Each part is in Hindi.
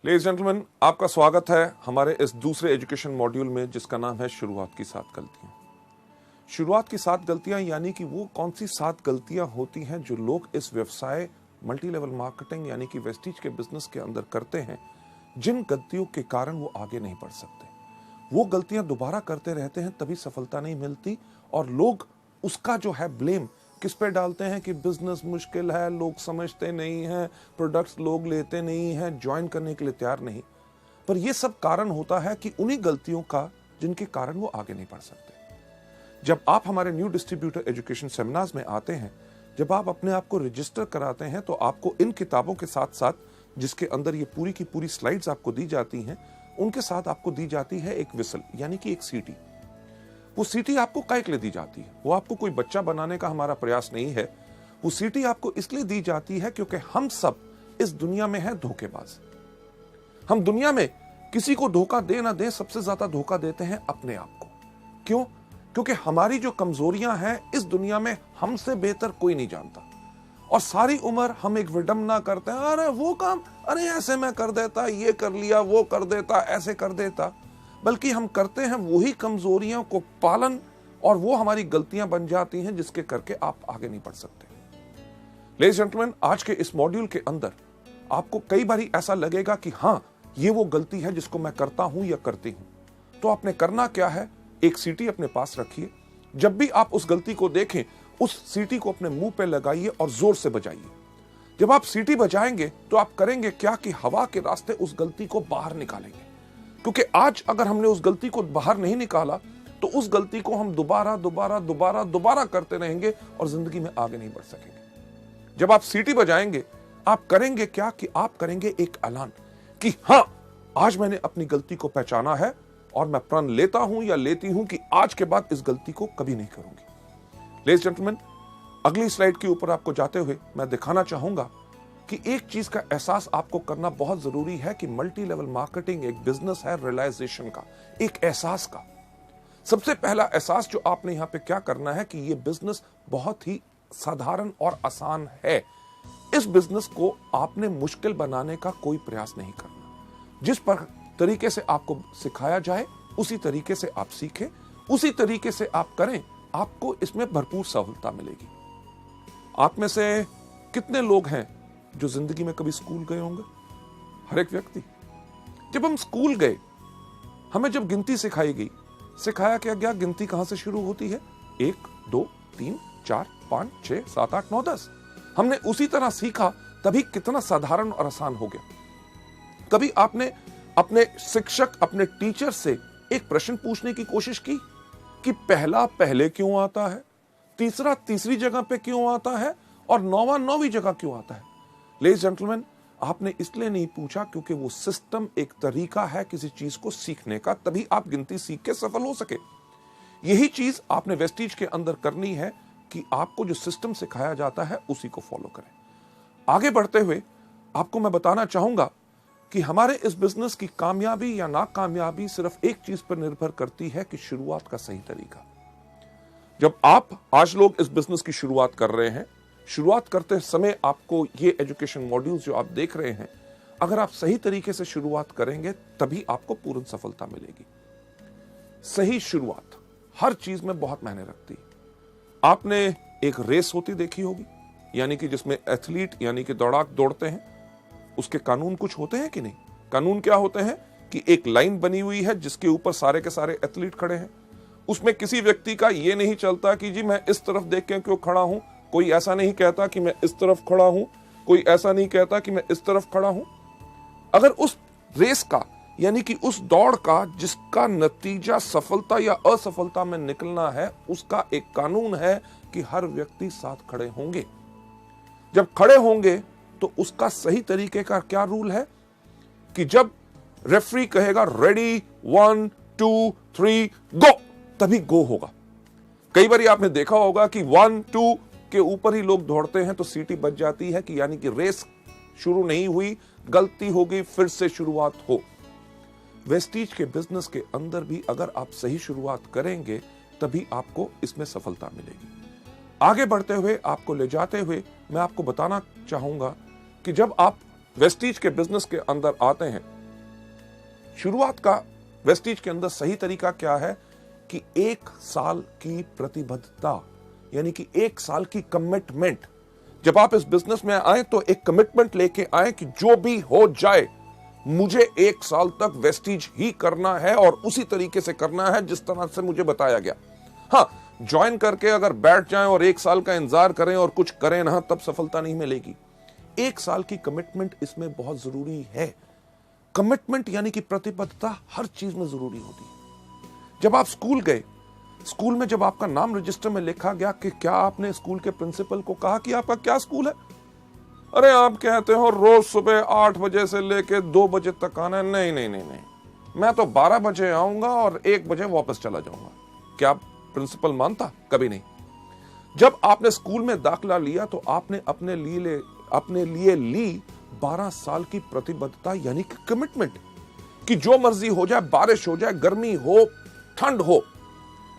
लेडीज जेंटलमैन, आपका स्वागत है हमारे इस दूसरे एजुकेशन मॉड्यूल में जिसका नाम है शुरुआत की 7 गलतियां। शुरुआत की 7 गलतियां यानी कि वो कौन सी 7 गलतियां होती हैं जो लोग इस व्यवसाय मल्टी लेवल मार्केटिंग यानी कि वेस्टीज के बिजनेस के अंदर करते हैं, जिन गलतियों के कारण वो आगे नहीं बढ़ सकते। वो गलतियां दोबारा करते रहते हैं, तभी सफलता नहीं मिलती और लोग उसका जो है ब्लेम किस पे डालते हैं कि बिजनेस मुश्किल है, लोग समझते नहीं हैं, प्रोडक्ट्स लोग लेते नहीं हैं, ज्वाइन करने के लिए तैयार नहीं। पर यह सब कारण होता है कि उन्हीं गलतियों का जिनके कारण वो आगे नहीं बढ़ सकते। जब आप हमारे न्यू डिस्ट्रीब्यूटर एजुकेशन सेमिनार्स में आते हैं, जब आप अपने आप को रजिस्टर कराते हैं, तो आपको इन किताबों के साथ साथ जिसके अंदर ये पूरी की पूरी स्लाइड्स आपको दी जाती हैं, उनके साथ आपको दी जाती है एक विसल यानी कि एक सीटी। वो सीटी आपको काहे के लिए दी जाती है? वो आपको कोई बच्चा बनाने का हमारा प्रयास नहीं है। वो सीटी आपको इसलिए दी जाती है क्योंकि हम सब इस दुनिया में हैं धोखेबाज। हम दुनिया में किसी को धोखा दे ना दे, सबसे ज्यादा धोखा देते हैं अपने आप को। क्यों? क्योंकि हमारी जो कमजोरियां हैं इस दुनिया में हमसे बेहतर कोई नहीं जानता। और सारी उम्र हम एक विडंबना करते हैं, अरे वो काम, अरे ऐसे मैं कर देता, ये कर लिया, वो कर देता, ऐसे कर देता। बल्कि हम करते हैं वही कमजोरियों को पालन और वो हमारी गलतियां बन जाती हैं जिसके करके आप आगे नहीं बढ़ सकते। लेडीज जेंटलमैन, आज के इस मॉड्यूल के अंदर आपको कई बार ऐसा लगेगा कि हाँ, ये वो गलती है जिसको मैं करता हूं या करती हूं। तो आपने करना क्या है, एक सीटी अपने पास रखिए। जब भी आप उस गलती को देखें, उस सीटी को अपने मुंह पे लगाइए और जोर से बजाइए। जब आप सीटी बजाएंगे तो आप करेंगे क्या कि हवा के रास्ते उस गलती को बाहर निकालेंगे। क्योंकि आज अगर हमने उस गलती को बाहर नहीं निकाला तो उस गलती को हम दोबारा करते रहेंगे और जिंदगी में आगे नहीं बढ़ सकेंगे। जब आप सीटी बजाएंगे, आप करेंगे क्या कि आप करेंगे एक ऐलान कि हां, आज मैंने अपनी गलती को पहचाना है और मैं प्रण लेता हूं या लेती हूं कि आज के बाद इस गलती को कभी नहीं करूंगी। लेडीज जेंटलमैन, अगली स्लाइड के ऊपर आपको जाते हुए मैं दिखाना चाहूंगा कि एक चीज का एहसास आपको करना बहुत जरूरी है कि मल्टी लेवल मार्केटिंग एक बिजनेस है रियलाइजेशन का, एक एहसास का। सबसे पहला एहसास जो आपने यहां पे क्या करना है कि ये बिजनेस बहुत ही साधारण और आसान है। इस बिजनेस को आपने मुश्किल बनाने का कोई प्रयास नहीं करना। जिस पर तरीके से आपको सिखाया जाए उसी तरीके से आप सीखें, उसी तरीके से आप करें, आपको इसमें भरपूर सफलता मिलेगी। आप में से कितने लोग हैं जो जिंदगी में कभी स्कूल गए होंगे? हर एक व्यक्ति। जब हम स्कूल गए, हमें जब गिनती सिखाई गई, सिखाया क्या गया गिनती कहां से शुरू होती है? 1 2 3 4 5 6 7 8 9 10। हमने उसी तरह सीखा, तभी कितना साधारण और आसान हो गया। कभी आपने अपने शिक्षक, अपने टीचर से एक प्रश्न पूछने की कोशिश की कि पहला पहले क्यों आता है, तीसरा तीसरी जगह पे क्यों आता है और नौवां नौवीं जगह क्यों आता है? लेडीज जेंटलमैन, आपने इसलिए नहीं पूछा क्योंकि वो सिस्टम एक तरीका है किसी चीज को सीखने का, तभी आप गिनती सीख के सफल हो सके। यही चीज आपने वेस्टीज के अंदर करनी है कि आपको जो सिस्टम सिखाया जाता है उसी को फॉलो करें। आगे बढ़ते हुए आपको मैं बताना चाहूंगा कि हमारे इस बिजनेस की कामयाबी या नाकामयाबी सिर्फ एक चीज पर निर्भर करती है कि शुरुआत का सही तरीका। जब आप आज लोग इस बिजनेस की शुरुआत कर रहे हैं, शुरुआत करते समय आपको ये एजुकेशन मॉड्यूल्स जो आप देख रहे हैं, अगर आप सही तरीके से शुरुआत करेंगे तभी आपको पूर्ण सफलता मिलेगी। सही शुरुआत हर चीज में बहुत मायने रखती है। आपने एक रेस होती देखी होगी, यानी कि जिसमें एथलीट यानी कि दौड़ाक दौड़ते हैं, उसके कानून कुछ होते हैं कि नहीं? कानून क्या होते हैं कि एक लाइन बनी हुई है जिसके ऊपर सारे के सारे एथलीट खड़े हैं। उसमें किसी व्यक्ति का यह नहीं चलता कि जी मैं इस तरफ देख के क्यों खड़ा हूं, कोई ऐसा नहीं कहता कि मैं इस तरफ खड़ा हूं, कोई ऐसा नहीं कहता कि मैं इस तरफ खड़ा हूं। अगर उस रेस का यानी कि उस दौड़ का जिसका नतीजा सफलता या असफलता में निकलना है, उसका एक कानून है कि हर व्यक्ति साथ खड़े होंगे। जब खड़े होंगे तो उसका सही तरीके का क्या रूल है कि जब रेफरी कहेगा रेडी 1 2 3 गो, तभी गो होगा। कई बार आपने देखा होगा कि 1 2 के ऊपर ही लोग दौड़ते हैं तो सीटी बज जाती है कि यानी कि रेस शुरू नहीं हुई, गलती होगी, फिर से शुरुआत हो। वेस्टीज के बिजनेस के अंदर भी अगर आप सही शुरुआत करेंगे तभी आपको इसमें सफलता मिलेगी। आगे बढ़ते हुए आपको ले जाते हुए मैं आपको बताना चाहूंगा कि जब आप वेस्टीज के बिजनेस के अंदर आते हैं, शुरुआत का वेस्टीज के अंदर सही तरीका क्या है कि 1 साल की प्रतिबद्धता, यानी कि 1 साल की कमिटमेंट। जब आप इस बिजनेस में आए तो एक कमिटमेंट लेके आए कि जो भी हो जाए मुझे 1 साल तक वेस्टीज ही करना है और उसी तरीके से करना है जिस तरह से मुझे बताया गया। हाँ, ज्वाइन करके अगर बैठ जाएं और 1 साल का इंतजार करें और कुछ करें ना, तब सफलता नहीं मिलेगी। 1 साल की कमिटमेंट इसमें बहुत जरूरी है। कमिटमेंट यानी कि प्रतिबद्धता हर चीज में जरूरी होती है। जब आप स्कूल गए, स्कूल में जब आपका नाम रजिस्टर में लिखा गया कि क्या आपने स्कूल के प्रिंसिपल को कहा कि आपका क्या स्कूल है? अरे आप कहते हो रोज सुबह 8 बजे से लेके 2 बजे तक आना है। नहीं नहीं नहीं नहीं, मैं तो 12 बजे आऊंगा और 1 बजे वापस चला जाऊंगा। क्या प्रिंसिपल मानता? कभी नहीं। जब आपने स्कूल में दाखिला लिया तो आपने अपने लिए ली 12 साल की प्रतिबद्धता, यानी कि कमिटमेंट, कि जो मर्जी हो जाए, बारिश हो जाए, गर्मी हो, ठंड हो,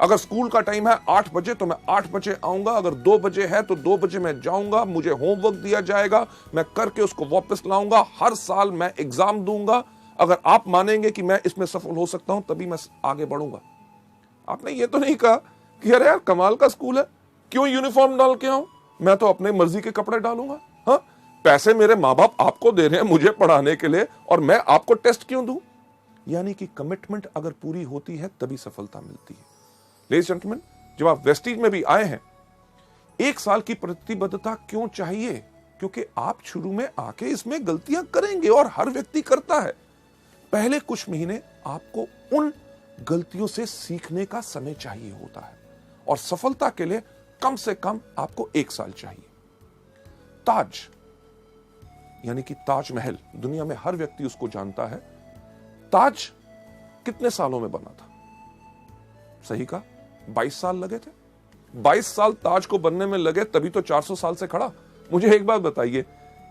अगर स्कूल का टाइम है 8 बजे तो मैं 8 बजे आऊंगा, अगर 2 बजे है तो 2 बजे मैं जाऊंगा, मुझे होमवर्क दिया जाएगा, मैं करके उसको वापस लाऊंगा, हर साल मैं एग्जाम दूंगा। अगर आप मानेंगे कि मैं इसमें सफल हो सकता हूं तभी मैं आगे बढ़ूंगा। आपने ये तो नहीं कहा कि अरे यार कमाल का स्कूल है, क्यों यूनिफॉर्म डाल के आऊं, मैं तो अपने मर्जी के कपड़े डालूंगा। हाँ, पैसे मेरे माँ बाप आपको दे रहे हैं मुझे पढ़ाने के लिए, और मैं आपको टेस्ट क्यों दूं? यानी कि कमिटमेंट अगर पूरी होती है तभी सफलता मिलती है। लेडीज जेंटलमैन, जब आप वेस्टीज में भी आए हैं, 1 साल की प्रतिबद्धता क्यों चाहिए? क्योंकि आप शुरू में आके इसमें गलतियां करेंगे और हर व्यक्ति करता है। पहले कुछ महीने आपको उन गलतियों से सीखने का समय चाहिए होता है, और सफलता के लिए कम से कम आपको 1 साल चाहिए। ताज, यानी कि ताजमहल, दुनिया में हर व्यक्ति उसको जानता है। ताज कितने सालों में बना था? सही कहा, 22 साल लगे थे। 22 साल ताज को बनने में लगे, तभी तो 400 साल से खड़ा। मुझे एक बात बताइए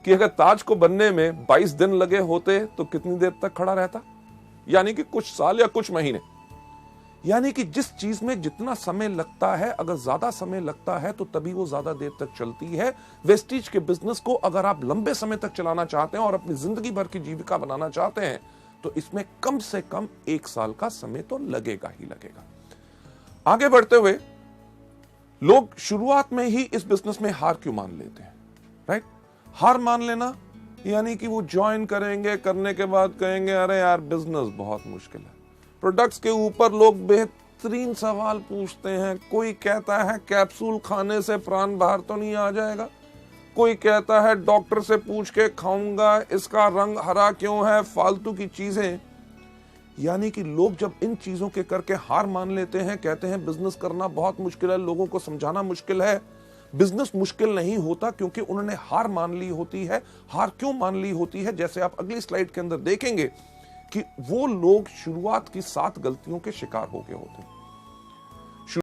कि अगर ताज को बनने में 22 दिन लगे होते तो कितनी देर तक खड़ा रहता? यानी कि कुछ साल या कुछ महीने। यानी कि जिस चीज में जितना समय लगता है, अगर ज्यादा समय लगता है तो तभी वो ज्यादा देर तक चलती है। वेस्टीज के बिजनेस को अगर आप लंबे समय तक चलाना चाहते हैं और अपनी जिंदगी भर की जीविका बनाना चाहते हैं तो इसमें कम से कम 1 साल का समय तो लगेगा ही लगेगा। आगे बढ़ते हुए लोग शुरुआत में ही इस बिजनेस में हार क्यों मान लेते हैं? राइट, हार मान लेना यानी कि वो ज्वाइन करेंगे, करने के बाद कहेंगे अरे यार बिजनेस बहुत मुश्किल है। प्रोडक्ट्स के ऊपर लोग बेहतरीन सवाल पूछते हैं। कोई कहता है कैप्सूल खाने से प्राण बाहर तो नहीं आ जाएगा, कोई कहता है डॉक्टर से पूछ के खाऊंगा इसका रंग हरा क्यों है, फालतू की चीजें। यानी कि लोग जब इन चीजों के करके हार मान लेते हैं, कहते हैं बिजनेस करना बहुत मुश्किल है, लोगों को समझाना मुश्किल है। बिजनेस मुश्किल नहीं होता क्योंकि उन्होंने हार मान ली होती है। हार क्यों मान ली होती है? जैसे आप अगली स्लाइड के अंदर देखेंगे कि वो लोग शुरुआत की 7 गलतियों के शिकार हो गए होते हैं।